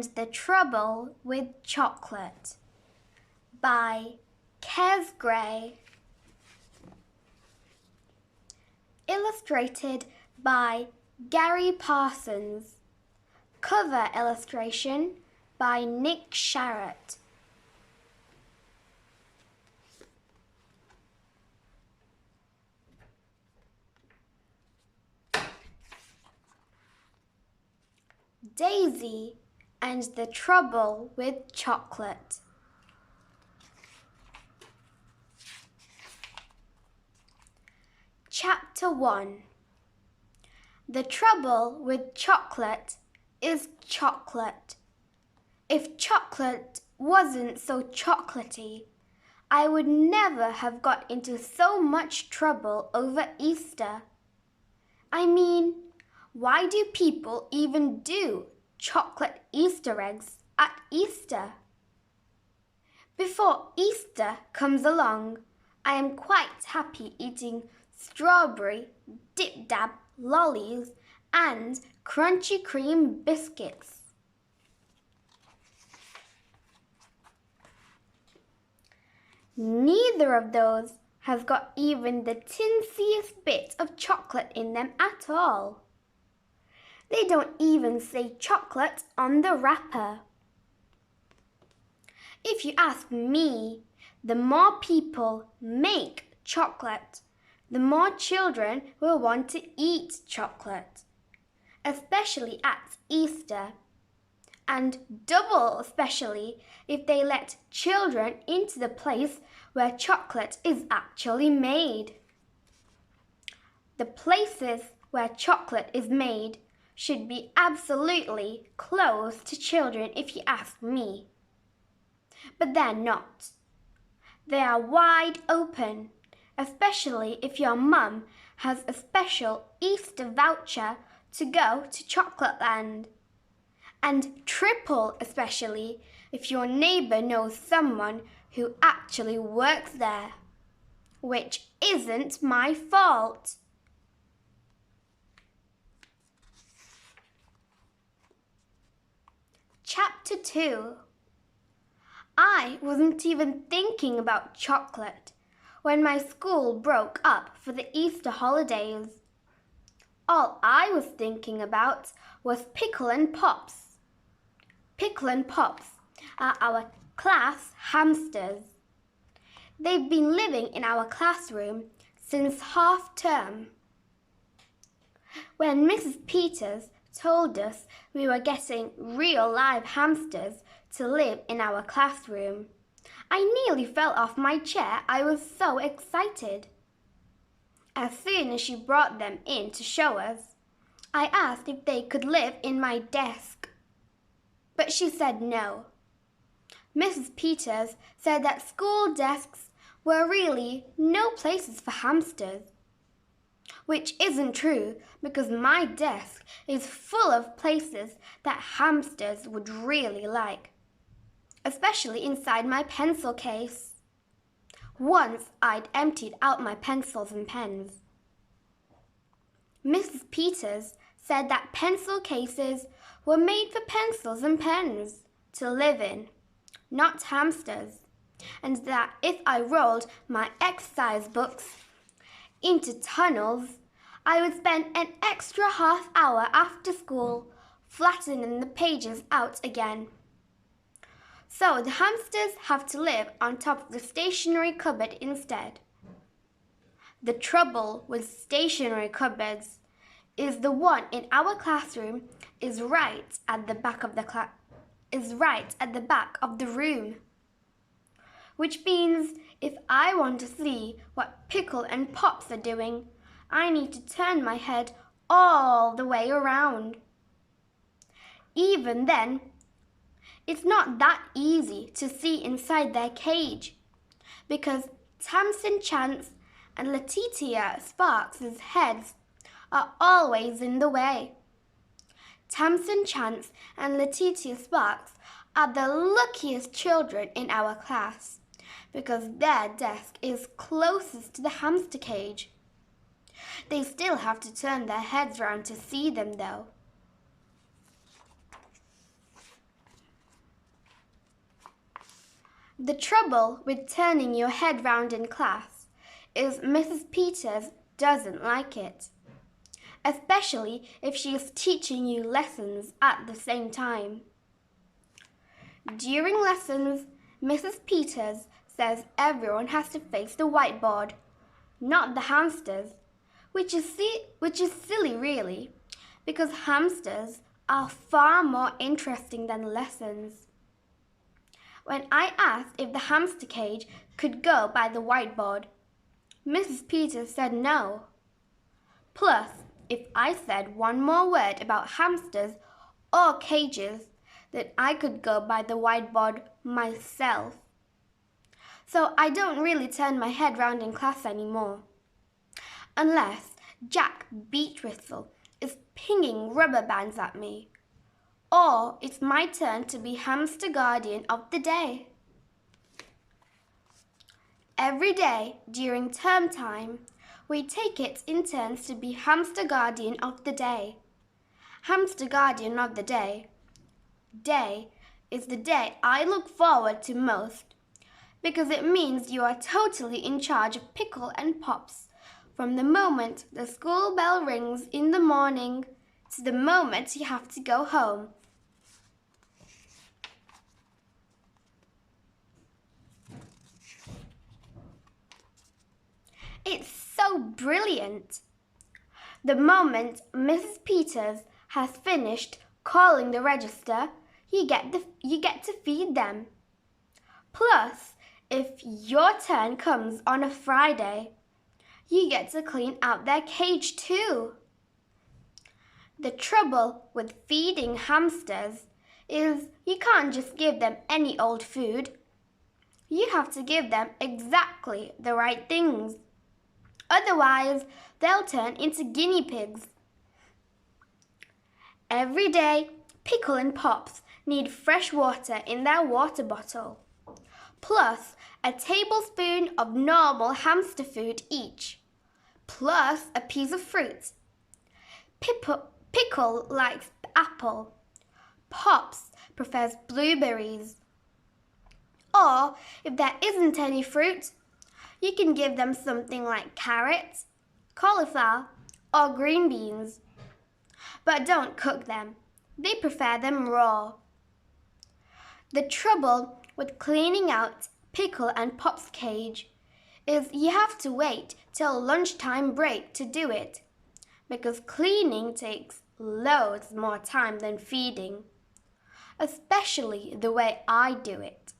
and the Trouble with Chocolate by Kes Gray. Illustrated by Gary Parsons. Cover illustration by Nick Sharratt. Daisy and the Trouble with Chocolate. Chapter 1. The trouble with chocolate is chocolate. If chocolate wasn't so chocolatey, I would never have got into so much trouble over Easter. I mean, why do people even do chocolate Easter eggs at Easter? Before Easter comes along, I am quite happy eating strawberry dip-dab lollies and crunchy cream biscuits. Neither of those has got even the tinsiest bit of chocolate in them at all. They don't even say chocolate on the wrapper. If you ask me, the more people make chocolate, the more children will want to eat chocolate, especially at Easter, and double especially if they let children into the place where chocolate is actually made. The places where chocolate is made should be absolutely closed to children if you ask me. But they're not. They are wide open, especially if your mum has a special Easter voucher to go to Chocolate Land. And triple especially if your neighbour knows someone who actually works there, which isn't my fault. Chapter 2. I wasn't even thinking about chocolate when my school broke up for the Easter holidays. All I was thinking about was Pickle and Pops. Pickle and Pops are our class hamsters. They've been living in our classroom since half term. When Mrs. Peters told us we were getting real live hamsters to live in our classroom, I nearly fell off my chair. I was so excited. As soon as she brought them in to show us, I asked if they could live in my desk. But she said no. Mrs. Peters said that school desks were really no places for hamsters. Which isn't true, because my desk is full of places that hamsters would really like, especially inside my pencil case. Once I'd emptied out my pencils and pens. Mrs. Peters said that pencil cases were made for pencils and pens to live in, not hamsters, and that if I rolled my exercise books into tunnels, I would spend an extra half hour after school flattening the pages out again. So the hamsters have to live on top of the stationery cupboard instead. The trouble with stationery cupboards is the one in our classroom is right at the back of the room. Which means if I want to see what Pickle and Pops are doing, I need to turn my head all the way around. Even then, it's not that easy to see inside their cage, because Tamsin Chance and Letitia Sparks' heads are always in the way. Tamsin Chance and Letitia Sparks are the luckiest children in our class, because their desk is closest to the hamster cage. They still have to turn their heads round to see them though. The trouble with turning your head round in class is Mrs. Peters doesn't like it, especially if she is teaching you lessons at the same time. During lessons, Mrs. Peters says everyone has to face the whiteboard, not the hamsters, which is silly really, because hamsters are far more interesting than lessons. When I asked if the hamster cage could go by the whiteboard, Mrs. Peters said no. Plus, if I said one more word about hamsters or cages, then I could go by the whiteboard myself. So I don't really turn my head round in class anymore. Unless Jack Beachwhistle is pinging rubber bands at me. Or it's my turn to be hamster guardian of the day. Every day during term time, we take it in turns to be hamster guardian of the day. Hamster guardian of the day is the day I look forward to most because it means you are totally in charge of Pickle and Pops from the moment the school bell rings in the morning to the moment you have to go home. It's so brilliant. The moment Mrs. Peters has finished calling the register, you get to feed them. Plus, if your turn comes on a Friday, you get to clean out their cage too. The trouble with feeding hamsters is you can't just give them any old food. You have to give them exactly the right things. Otherwise, they'll turn into guinea pigs. Every day, Pickle and Pops need fresh water in their water bottle, plus a tablespoon of normal hamster food each, plus a piece of fruit. Pickle likes apple. Pops prefers blueberries. Or, if there isn't any fruit, you can give them something like carrots, cauliflower, or green beans. But don't cook them. They prefer them raw. The trouble with cleaning out Pickle and Pop's cage is you have to wait till lunchtime break to do it, because cleaning takes loads more time than feeding, especially the way I do it.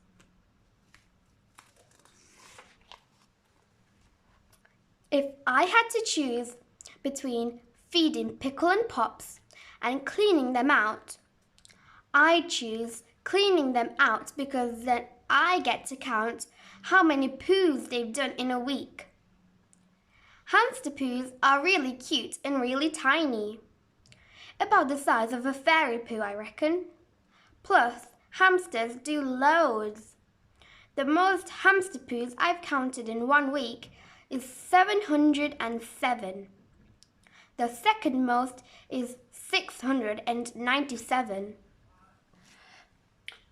If I had to choose between feeding Pickle and Pops and cleaning them out, I'd choose cleaning them out because then I get to count how many poos they've done in a week. Hamster poos are really cute and really tiny. About the size of a fairy poo, I reckon. Plus, hamsters do loads. The most hamster poos I've counted in 1 week is 707. The second most is 697.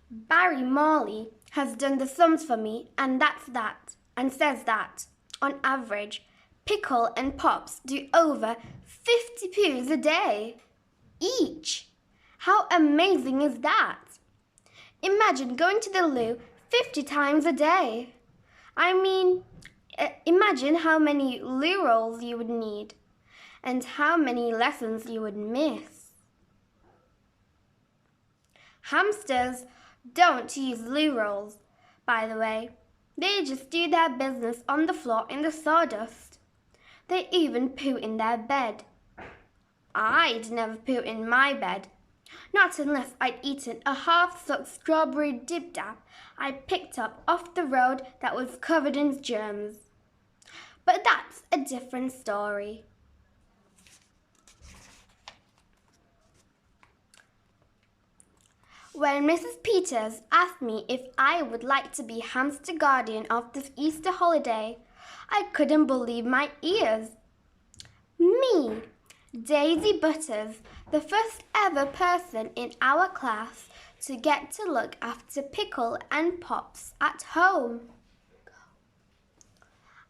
Barry Morley has done the sums for me, and says that, on average, Pickle and Pops do over 50 poos a day each. How amazing is that? Imagine going to the loo 50 times a day. I mean, imagine how many loo rolls you would need and how many lessons you would miss. Hamsters don't use loo rolls, by the way. They just do their business on the floor in the sawdust. They even poo in their bed. I'd never poo in my bed, not unless I'd eaten a half-sucked strawberry dip-dap I picked up off the road that was covered in germs. But that's a different story. When Mrs. Peters asked me if I would like to be hamster guardian of this Easter holiday, I couldn't believe my ears. Me, Daisy Butters, the first ever person in our class to get to look after Pickle and Pops at home.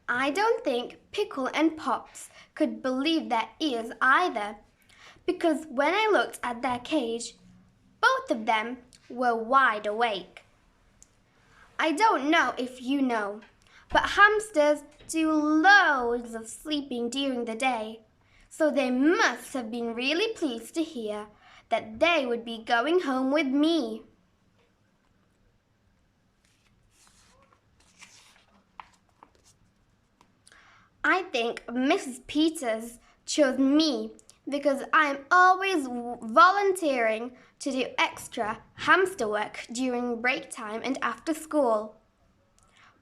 I don't think Pickle and Pops could believe their ears either, because when I looked at their cage, both of them were wide awake. I don't know if you know, but hamsters do loads of sleeping during the day, so they must have been really pleased to hear that they would be going home with me. I think Mrs. Peters chose me because I'm always volunteering to do extra hamster work during break time and after school.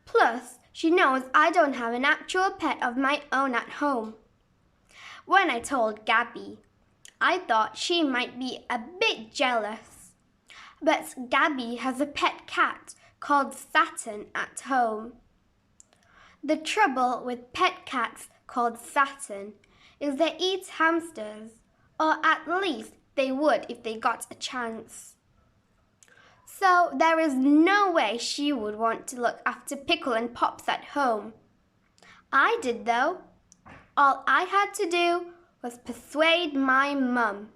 Plus, she knows I don't have an actual pet of my own at home. When I told Gabby, I thought she might be a bit jealous. But Gabby has a pet cat called Saturn at home. The trouble with pet cats called Saturn is they eat hamsters, or at least they would if they got a chance. So there is no way she would want to look after Pickle and Pops at home. I did though. All I had to do was persuade my mum.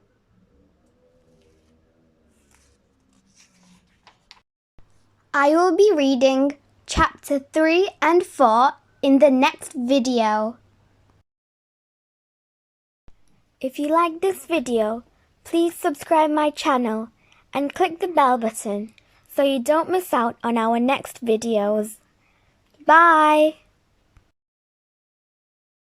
I will be reading Chapter 3 and 4 in the next video. If you like this video, please subscribe my channel and click the bell button so you don't miss out on our next videos. Bye!